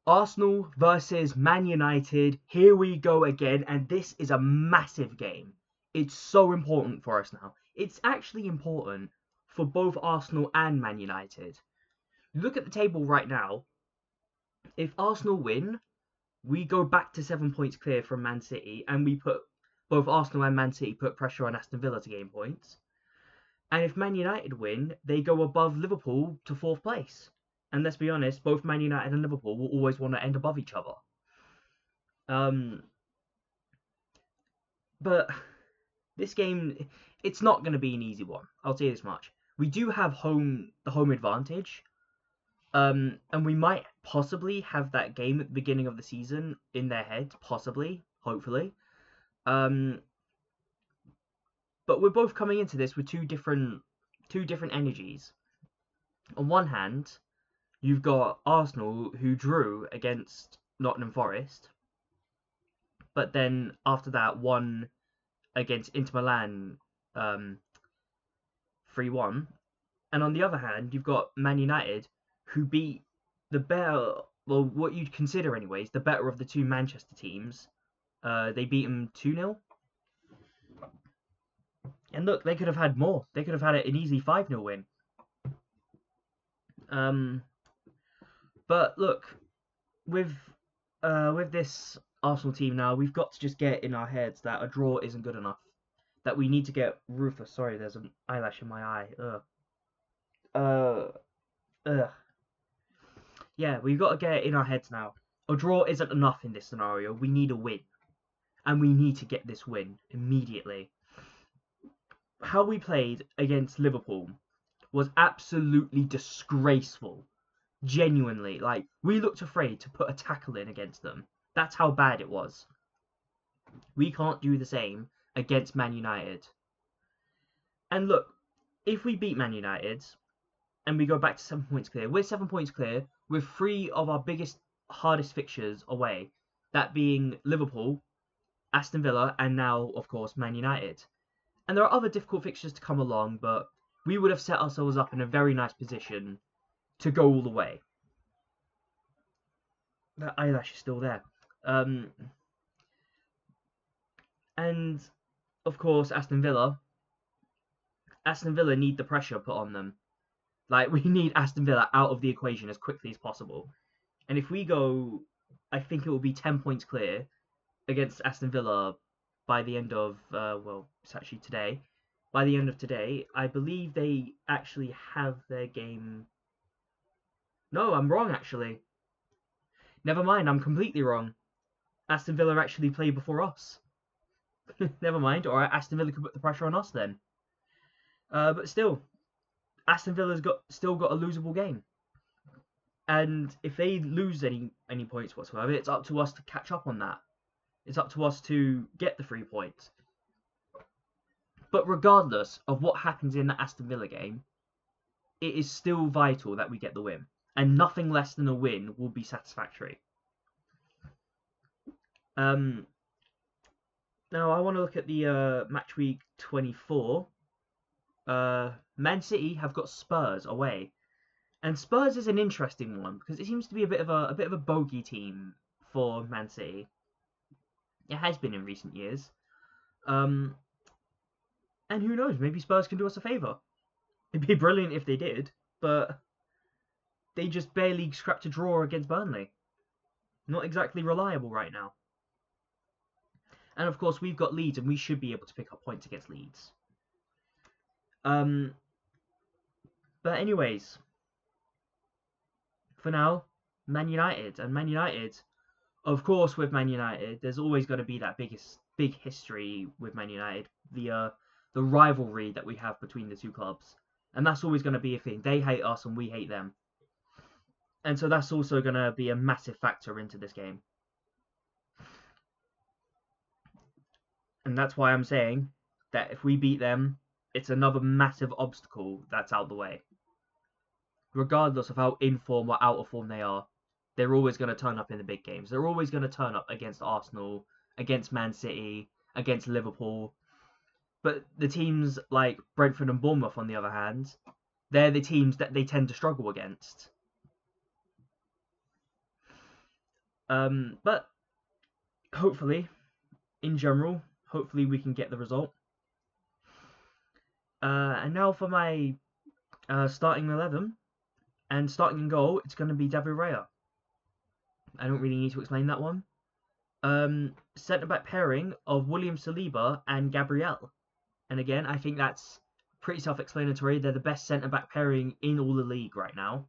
Arsenal versus Man United. Here we go again, and this is a massive game. It's so important for us now. It's actually important for both Arsenal and Man United. Look at the table right now. If Arsenal win, we go back to 7 points clear from Man City, and we put both Arsenal and Man City put pressure on Aston Villa to gain points. And if Man United win, they go above Liverpool to fourth place. And let's be honest, both Man United and Liverpool will always want to end above each other. Um, but this game, it's not going to be an easy one. I'll say this much. We do have the home advantage, and we might possibly have that game at the beginning of the season in their head, possibly, hopefully. Um, but we're both coming into this with two different energies. On one hand, you've got Arsenal who drew against Nottingham Forest, but then after that won against Inter Milan um, 3-1. And on the other hand, you've got Man United who beat the better, well, what you'd consider anyways, the better of the two Manchester teams. They beat them 2-0. And look, they could have had more. They could have had an easy 5-0 win. But look, with this Arsenal team now, we've got to just get in our heads that a draw isn't good enough. That we need to get Rufus. Sorry, there's an eyelash in my eye. Ugh. Yeah, we've got to get it in our heads now. A draw isn't enough in this scenario. We need a win, and we need to get this win immediately. How we played against Liverpool was absolutely disgraceful. Genuinely, like, we looked afraid to put a tackle in against them. That's how bad it was. We can't do the same against Man United. And look, if we beat Man United and we go back to 7 points clear, we're 7 points clear with three of our biggest, hardest fixtures away. That being Liverpool, Aston Villa, and now, of course, Man United. And there are other difficult fixtures to come along, but we would have set ourselves up in a very nice position to go all the way. That eyelash is still there. And of course, Aston Villa need the pressure put on them. Like, we need Aston Villa out of the equation as quickly as possible. And if we go, I think it will be 10 points clear against Aston Villa by the end of, well, it's actually today. By the end of today, I believe they actually have their game. No, I'm wrong, actually. Never mind, I'm completely wrong. Aston Villa actually play before us. Never mind, or Aston Villa could put the pressure on us then. But still, Aston Villa's still got a losable game. And if they lose any points whatsoever, it's up to us to catch up on that. It's up to us to get the 3 points. But regardless of what happens in the Aston Villa game, it is still vital that we get the win. And nothing less than a win will be satisfactory. Now I want to look at the match week 24. Man City have got Spurs away, and Spurs is an interesting one because it seems to be a bit of a bogey team for Man City. It has been in recent years. And who knows, maybe Spurs can do us a favour. It'd be brilliant if they did, but they just barely scrapped a draw against Burnley. Not exactly reliable right now. And of course, we've got Leeds, and we should be able to pick up points against Leeds. But anyways, for now, Man United. And Man United, of course, with Man United, there's always going to be that big history with Man United. The rivalry that we have between the two clubs. And that's always going to be a thing. They hate us and we hate them. And so that's also going to be a massive factor into this game. And that's why I'm saying that if we beat them, it's another massive obstacle that's out the way. Regardless of how in form or out of form they are, they're always going to turn up in the big games. They're always going to turn up against Arsenal, against Man City, against Liverpool. But the teams like Brentford and Bournemouth, on the other hand, they're the teams that they tend to struggle against. But hopefully, in general, hopefully we can get the result. And now for my starting 11. And starting in goal, it's going to be David Raya. I don't really need to explain that one. Centre-back pairing of William Saliba and Gabriel. And again, I think that's pretty self-explanatory. They're the best centre-back pairing in all the league right now.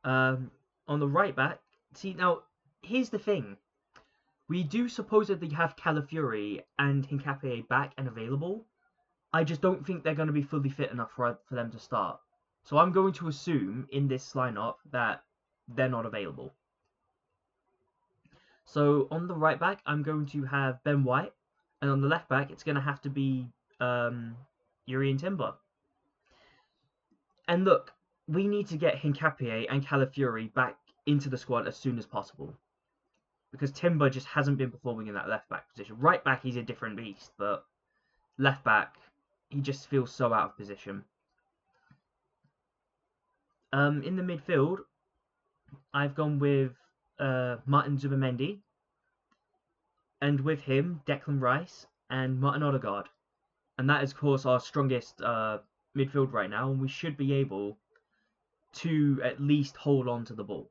On the right back, see now, here's the thing. We do supposedly have Calafiori and Hincapié back and available. I just don't think they're going to be fully fit enough for them to start. So I'm going to assume in this lineup that they're not available. So on the right back, I'm going to have Ben White, and on the left back, it's going to have to be Urian Timber. And look, we need to get Hincapié and Calafiori back into the squad as soon as possible, because Timber just hasn't been performing in that left back position. Right back, he's a different beast, but left back, he just feels so out of position. In the midfield, I've gone with Martin Zubimendi, and with him, Declan Rice and Martin Odegaard. And that is, of course, our strongest midfield right now, and we should be able to at least hold on to the ball.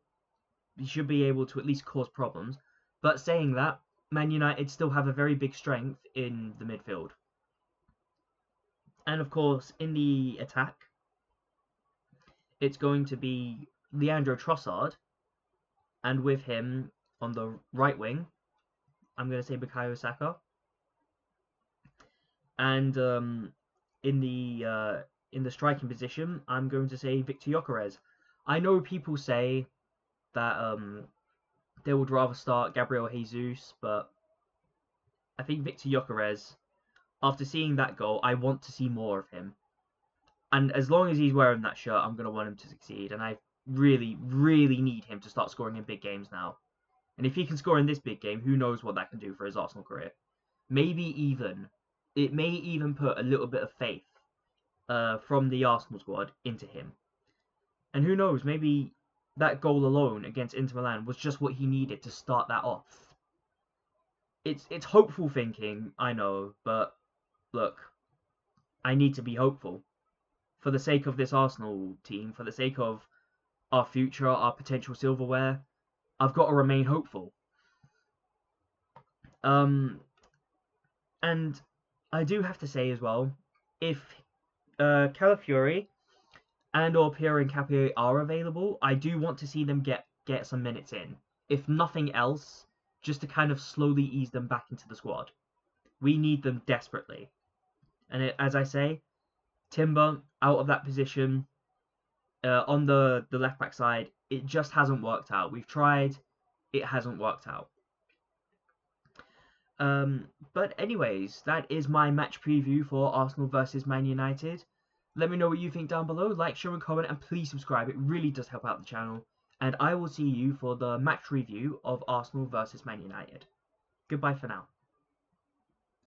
We should be able to at least cause problems. But saying that, Man United still have a very big strength in the midfield. And of course, in the attack, it's going to be Leandro Trossard, and with him on the right wing, I'm going to say Bukayo Saka. And in the striking position, I'm going to say Victor Gyökeres. I know people say that they would rather start Gabriel Jesus, but I think Victor Gyökeres, after seeing that goal, I want to see more of him. And as long as he's wearing that shirt, I'm going to want him to succeed. And I really, really need him to start scoring in big games now. And if he can score in this big game, who knows what that can do for his Arsenal career. It may even put a little bit of faith from the Arsenal squad into him. And who knows, maybe that goal alone against Inter Milan was just what he needed to start that off. It's hopeful thinking, I know, but look, I need to be hopeful. For the sake of this Arsenal team, for the sake of our future, our potential silverware, I've got to remain hopeful. And I do have to say as well, if Calafiori and or Piero Hincapié are available, I do want to see them get some minutes in. If nothing else, just to kind of slowly ease them back into the squad. We need them desperately. And as I say, Timber out of that position on the left back side, it just hasn't worked out. We've tried, it hasn't worked out. But anyways, that is my match preview for Arsenal versus Man United. Let me know what you think down below. Like, share, and comment, and please subscribe. It really does help out the channel. And I will see you for the match review of Arsenal versus Man United. Goodbye for now.